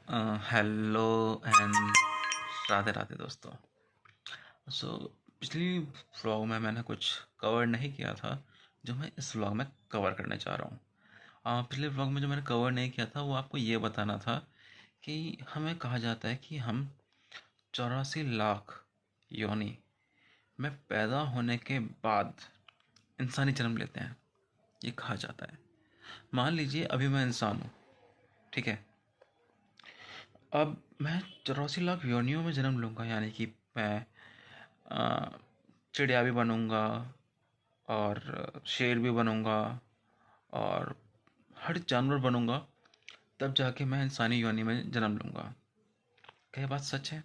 Hello and Radhe Radhe दोस्तों। सो पिछली vlog में मैंने कुछ कवर नहीं किया था जो मैं इस व्लॉग में कवर करने चाह रहा हूँ। पिछले व्लॉग में जो मैंने कवर नहीं किया था वो आपको ये बताना था कि हमें कहा जाता है कि हम 84 लाख योनि में पैदा होने के बाद इंसानी जन्म लेते हैं, ये कहा जाता है। मान लीजिए अभी मैं इंसान हूँ, ठीक है। अब मैं 84 लाख योनियों में जन्म लूँगा, यानी कि मैं अ, चिड़िया भी बनूँगा और शेर भी बनूँगा और हर जानवर बनूँगा, तब जाके मैं इंसानी योनि में जन्म लूँगा। क्या ये बात सच है?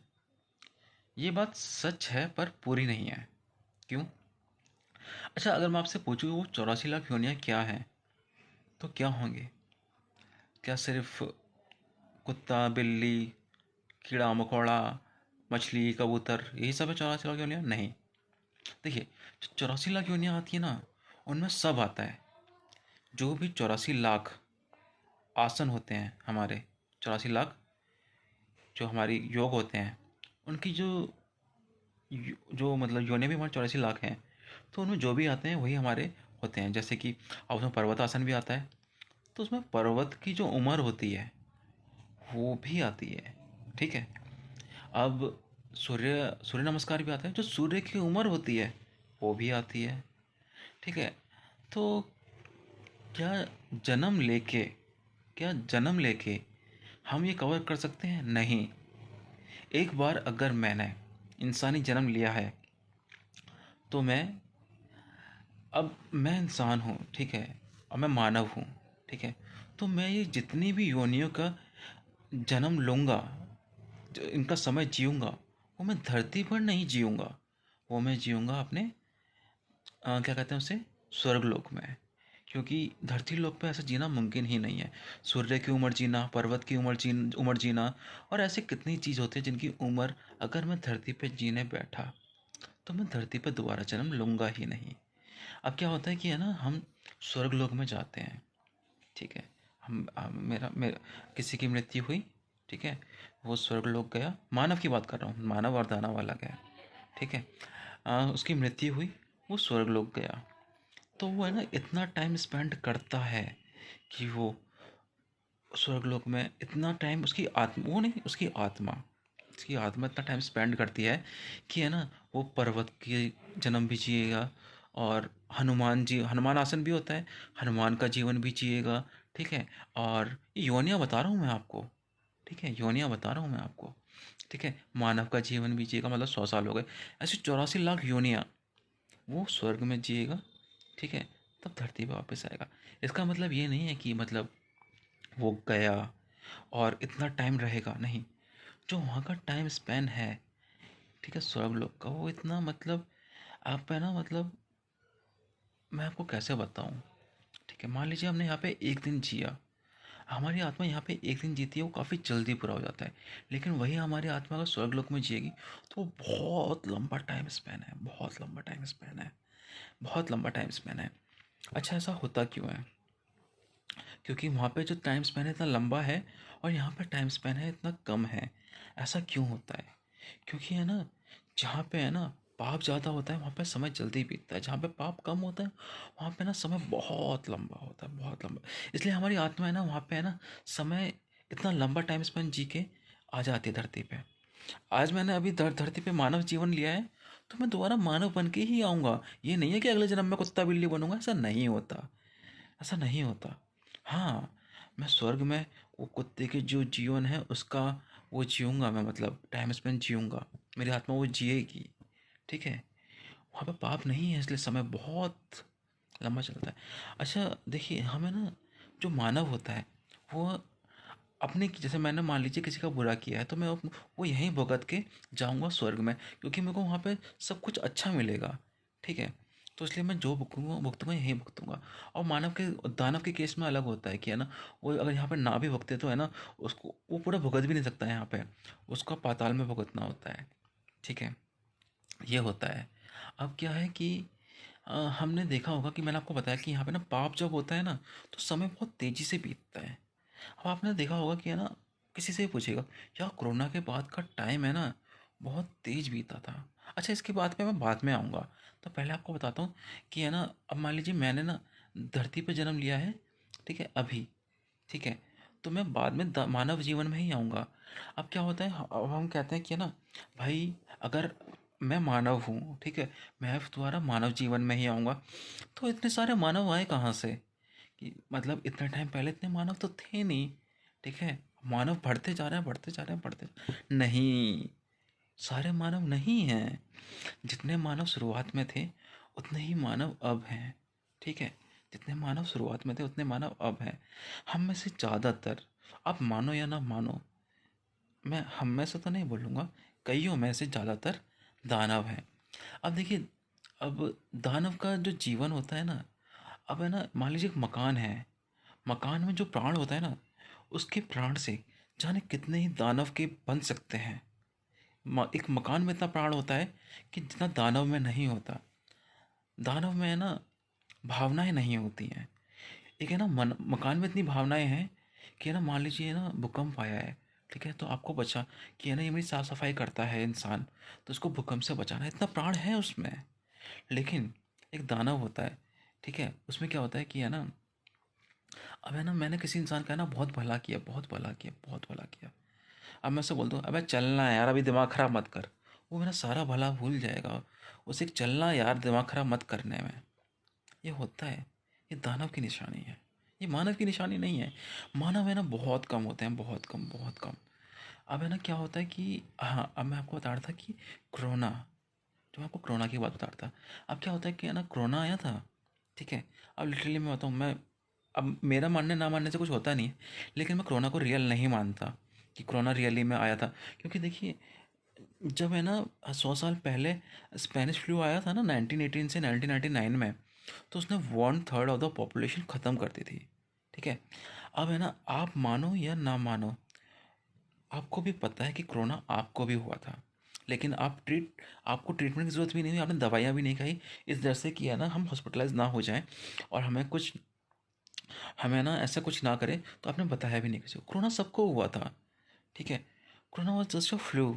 ये बात सच है पर पूरी नहीं है। क्यों? अच्छा, अगर मैं आपसे पूछूँ वो 84 लाख योनियाँ क्या हैं, तो क्या होंगे? क्या सिर्फ कुत्ता, बिल्ली, कीड़ा मकोड़ा, मछली, कबूतर, यही सब है 84 लाख योनियाँ? नहीं। देखिए, जो 84 लाख योनियाँ आती है ना, उनमें सब आता है। जो भी 84 लाख आसन होते हैं हमारे, 84 लाख जो हमारी योग होते हैं, उनकी जो जो मतलब योनि भी हमारे 84 लाख हैं, तो उनमें जो भी आते हैं वही हमारे होते हैं। जैसे कि अब उसमें पर्वत आसन भी आता है, तो उसमें पर्वत की जो उम्र होती है वो भी आती है, ठीक है। अब सूर्य सूर्य नमस्कार भी आता है, जो सूर्य की उम्र होती है वो भी आती है, ठीक है। तो क्या जन्म लेके क्या जन्म लेके हम ये कवर कर सकते हैं? नहीं। एक बार अगर मैंने इंसानी जन्म लिया है तो मैं इंसान हूँ, ठीक है, और मैं मानव हूँ, ठीक है। तो मैं ये जितनी भी योनियों का जन्म लूँगा, जो इनका समय जीऊँगा, वो मैं धरती पर नहीं जीऊँगा, वो मैं जीऊँगा अपने क्या कहते हैं उसे, स्वर्गलोक में। क्योंकि धरती लोक पे ऐसा जीना मुमकिन ही नहीं है। सूर्य की उम्र जीना, पर्वत की उम्र जीना, और ऐसे कितनी चीज़ होती है जिनकी उम्र अगर मैं धरती पे जीने बैठा तो मैं धरती पे दोबारा जन्म लूँगा ही नहीं। अब क्या होता है कि है ना, हम स्वर्गलोक में जाते हैं, ठीक है। मेरा मेरा किसी की मृत्यु हुई, ठीक है, वो स्वर्गलोक गया, मानव की बात कर रहा हूँ, मानव और दानव वाला गया, ठीक है। उसकी मृत्यु हुई, वो स्वर्गलोक गया, तो वो है ना इतना टाइम स्पेंड करता है कि वो स्वर्गलोक में इतना टाइम, उसकी आत्मा, वो नहीं, उसकी आत्मा इतना टाइम स्पेंड करती है कि है ना, वो पर्वत के जन्म भी जिएगा, और हनुमान आसन भी होता है, हनुमान का जीवन भी जिएगा, ठीक है। और ये योनियाँ बता रहा हूँ मैं आपको, ठीक है, योनियाँ बता रहा हूँ मैं आपको, ठीक है। मानव का जीवन भी जिएगा, मतलब 100 साल हो गए, ऐसे 84 लाख योनियाँ वो स्वर्ग में जिएगा, ठीक है। तब धरती पे वापस आएगा। इसका मतलब ये नहीं है कि मतलब वो गया और इतना टाइम रहेगा, नहीं। जो वहाँ का टाइम स्पैन है, ठीक है, स्वर्गलोक का, वो इतना मतलब, आप है ना, मतलब मैं आपको कैसे बताऊँ, ठीक है। मान लीजिए हमने यहाँ पे एक दिन जिया, हमारी आत्मा यहाँ पे एक दिन जीती है, वो काफ़ी जल्दी पूरा हो जाता है। लेकिन वही हमारी आत्मा अगर स्वर्गलोक में जिएगी तो वो बहुत लंबा टाइम स्पैन है, बहुत लंबा टाइम स्पैन है, बहुत लंबा टाइम स्पैन है। अच्छा, ऐसा होता क्यों है? क्योंकि वहाँ पे जो टाइम स्पैन है इतना लंबा है, और यहाँ पे टाइम स्पैन है इतना कम है। ऐसा क्यों होता है? क्योंकि है ना, जहाँ पे है ना पाप ज़्यादा होता है वहाँ पे समय जल्दी बीतता है, जहाँ पे पाप कम होता है वहाँ पे ना समय बहुत लंबा होता है, बहुत लंबा। इसलिए हमारी आत्मा है ना, वहाँ पे है ना समय, इतना लंबा टाइम स्पैन जी के आ जाती है धरती पे। आज मैंने अभी धरती पे मानव जीवन लिया है, तो मैं दोबारा मानव बन के ही आऊँगा। ये नहीं है कि अगले जन्म में कुत्ता बिल्ली बनूंगा, ऐसा नहीं होता, ऐसा नहीं होता। हाँ, मैं स्वर्ग में वो कुत्ते के जो जीवन है उसका वो जीऊँगा मैं, मतलब टाइम स्पेंड जीऊँगा, मेरी आत्मा वो जिएगी, ठीक है। वहाँ पे पाप नहीं है, इसलिए समय बहुत लंबा चलता है। अच्छा देखिए, हमें ना, जो मानव होता है वो अपने, जैसे मैंने मान लीजिए किसी का बुरा किया है, तो मैं वो यहीं भुगत के जाऊँगा स्वर्ग में, क्योंकि मेरे को वहाँ पे सब कुछ अच्छा मिलेगा, ठीक है। तो इसलिए मैं जो भुगतूँगा भुगतूँगा यहीं भुगतूँगा। और दानव के केस में अलग होता है कि है ना, वो अगर यहाँ पे ना भी भुगते तो है ना, उसको वो पूरा भुगत भी नहीं सकता है यहाँ पे, उसको पाताल में भुगतना होता है, ठीक है। ये होता है। अब क्या है कि हमने देखा होगा कि मैंने आपको बताया कि यहाँ पे ना पाप जब होता है ना, तो समय बहुत तेज़ी से बीतता है। अब आपने देखा होगा कि है ना, किसी से भी पूछिएगा, यार कोरोना के बाद का टाइम है ना, बहुत तेज बीता था। अच्छा, इसकी बात पे मैं बाद में आऊँगा। तो पहले आपको बताता हूँ कि है ना, अब मान लीजिए मैंने ना धरती पे जन्म लिया है, ठीक है, अभी, ठीक है। तो मैं बाद में मानव जीवन में ही आऊँगा। अब क्या होता है, अब हम कहते हैं कि है ना, भाई अगर मैं मानव हूँ, ठीक है, मैं दोबारा मानव जीवन में ही आऊँगा। तो इतने सारे मानव आए कहाँ से? कि मतलब इतने टाइम पहले इतने मानव तो थे नहीं, ठीक है। मानव बढ़ते जा रहे हैं, बढ़ते जा रहे हैं, नहीं, सारे मानव नहीं हैं। जितने मानव शुरुआत में थे उतने ही मानव अब हैं, ठीक है। जितने मानव शुरुआत में थे उतने मानव अब हैं। हम में से ज़्यादातर, आप मानो या ना मानो, मैं हम में से तो नहीं बोलूँगा, कईयों में से ज़्यादातर दानव हैं। अब देखिए, अब दानव का जो जीवन होता है ना, अब है ना, मान लीजिए एक मकान है, मकान में जो प्राण होता है ना, उसके प्राण से जाने कितने ही दानव के बन सकते हैं। एक मकान में इतना प्राण होता है कि जितना दानव में नहीं होता। दानव में है ना, भावनाएं नहीं होती हैं। एक है ना, मकान में इतनी भावनाएं हैं कि है ना, मान लीजिए ना भूकंप आया है, ठीक है, तो आपको बचा कि है ना, ये मेरी साफ सफाई करता है इंसान, तो उसको भूकंप से बचाना है, इतना प्राण है उसमें। लेकिन एक दानव होता है, ठीक है, उसमें क्या होता है कि है ना, अब है ना, मैंने किसी इंसान का है ना बहुत भला किया, बहुत भला किया, बहुत भला किया। अब मैं उससे बोल दूँ, अबे चलना है यार, अभी दिमाग खराब मत कर, वो मेरा सारा भला भूल जाएगा। उसे एक चलना यार, दिमाग खराब मत करने में, ये होता है। ये दानव की निशानी है, ये मानव की निशानी नहीं है। मानव है ना बहुत कम होते हैं, बहुत कम, बहुत कम। अब है ना क्या होता है कि हाँ, अब मैं आपको बता रहा था कि कोरोना, जो आपको कोरोना की बात बता रहा था। अब क्या होता है कि है ना, कोरोना आया था, ठीक है। अब लिटरली मैं बताऊँ, मैं, अब मेरा मानने ना मानने से कुछ होता नहीं है, लेकिन मैं कोरोना को रियल नहीं मानता कि कोरोना रियली में आया था। क्योंकि देखिए, जब है ना 100 साल पहले स्पेनिश फ्लू आया था ना 1918 से 1999 में, तो उसने 1/3 ऑफ द पॉपुलेशन ख़त्म कर दी थी, ठीक है। अब है ना, आप मानो या ना मानो, आपको भी पता है कि कोरोना आपको भी हुआ था, लेकिन आपको ट्रीटमेंट की ज़रूरत भी नहीं हुई, आपने दवाइयाँ भी नहीं खाई, इस डर से कि है ना हम हॉस्पिटलाइज ना हो जाएं और हमें ना ऐसा कुछ ना करे, तो आपने बताया भी नहीं किसी को। कोरोना सबको हुआ था, ठीक है। Corona was just a flu,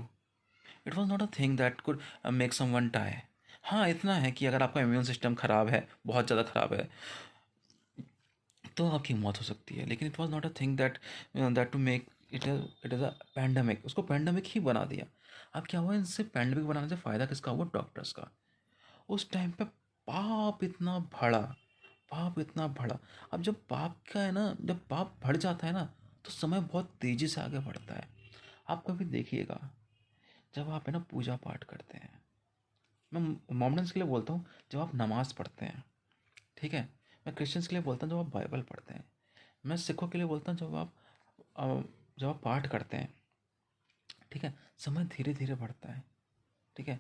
it was not a thing that could make someone die. हाँ, इतना है कि अगर आपका इम्यून सिस्टम ख़राब है, बहुत ज़्यादा ख़राब है, तो आपकी मौत हो सकती है। लेकिन it was not a thing that to make it is a pandemic, उसको पैंडमिक ही बना दिया। अब क्या हुआ, इनसे पैंडमिक बनाने से फ़ायदा किसका हुआ? डॉक्टर्स का। उस टाइम पे पाप इतना बढ़ा, पाप इतना बढ़ा। अब जब पाप का है ना, जब पाप बढ़ जाता है ना, तो समय बहुत तेज़ी से आगे बढ़ता है। आप कभी देखिएगा, जब आप है ना पूजा पाठ करते हैं, मैं मोमेडन्स के लिए बोलता हूँ, जब आप नमाज़ पढ़ते हैं, ठीक है। मैं क्रिश्चियंस के लिए बोलता हूँ जब आप बाइबल पढ़ते हैं। मैं सिखों के लिए बोलता हूँ अ, जब आप पाठ करते हैं, ठीक है, समय धीरे धीरे बढ़ता है, ठीक है,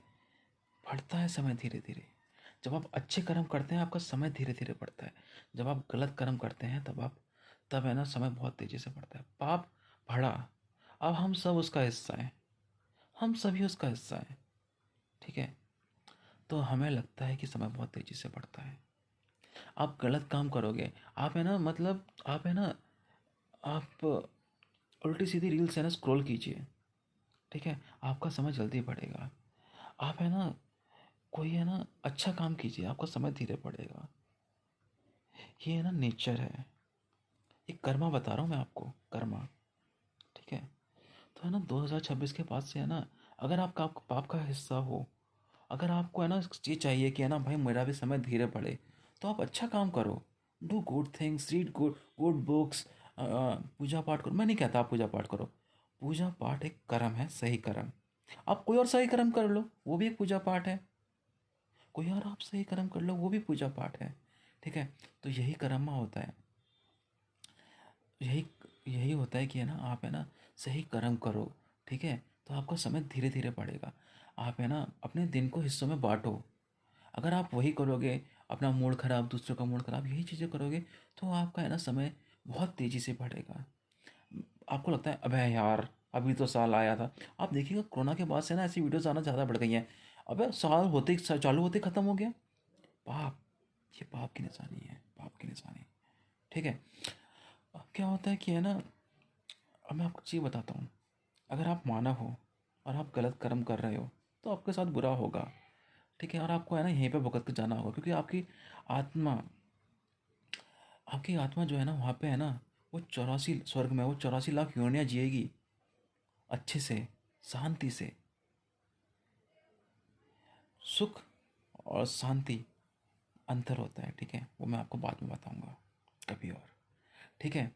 बढ़ता है समय धीरे धीरे। जब आप अच्छे कर्म करते हैं, आपका समय धीरे धीरे बढ़ता है। जब आप गलत कर्म करते हैं, तब है ना, समय बहुत तेज़ी से बढ़ता है। पाप बढ़ा, अब हम सब उसका हिस्सा हैं, हम सभी उसका हिस्सा हैं, ठीक है। तो हमें लगता है कि समय बहुत तेज़ी से बढ़ता है। आप गलत काम करोगे, आप है ना, मतलब आप है ना, आप उल्टी सीधी रील्स है ना स्क्रॉल कीजिए, ठीक है, आपका समय जल्दी बढ़ेगा। आप है ना, कोई है ना अच्छा काम कीजिए, आपका समय धीरे बढ़ेगा। ये है ना नेचर है, एक कर्मा बता रहा हूँ मैं आपको, कर्मा, ठीक है। तो है ना 2026 के बाद से है ना, अगर आपका पाप का हिस्सा हो, अगर आपको है ना ये चाहिए कि है ना भाई मेरा भी समय धीरे बढ़े, तो आप अच्छा काम करो, do good things, read good good books, पूजा पाठ करो। मैं नहीं कहता आप पूजा पाठ करो, पूजा पाठ एक कर्म है, सही कर्म। आप कोई और सही कर्म कर लो, वो भी एक पूजा पाठ है। कोई और आप सही कर्म कर लो, वो भी पूजा पाठ है, ठीक है। तो यही कर्मा होता है, यही यही होता है कि है ना, आप है ना सही कर्म करो, ठीक है, तो आपका समय धीरे धीरे बढ़ेगा। आप है ना अपने दिन को हिस्सों में बांटो। अगर आप वही करोगे, अपना मूड खराब, दूसरों का मूड खराब, यही चीज़ें करोगे, तो आपका है ना समय बहुत तेज़ी से बढ़ेगा। आपको लगता है अबे यार अभी तो साल आया था, आप देखिएगा कोरोना के बाद से ना ऐसी वीडियोस आना ज़्यादा बढ़ गई हैं। अबे साल होते ही चालू होते ही ख़त्म हो गया। पाप, ये पाप की निशानी है, पाप की निशानी, ठीक है। अब क्या होता है कि है ना, अब मैं आपको चीज़ बताता हूँ, अगर आप मानव हो और आप गलत कर्म कर रहे हो तो आपके साथ बुरा होगा, ठीक है, और आपको है ना यहीं पे भुगत के जाना होगा, क्योंकि आत्मा आपकी आत्मा जो है ना वहाँ पे है ना, वो 84 स्वर्ग में वो 84 लाख योनियाँ जिएगी अच्छे से, शांति से। सुख और शांति अंतर होता है, ठीक है, वो मैं आपको बाद में बताऊंगा कभी और, ठीक है।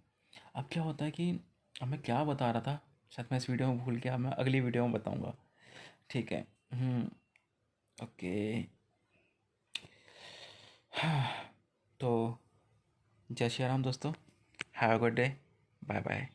अब क्या होता है कि अब मैं क्या बता रहा था, शायद मैं इस वीडियो में भूल गया, मैं अगली वीडियो में बताऊंगा, ठीक है। ओके। तो जय श्री राम दोस्तों, have a good day, bye bye.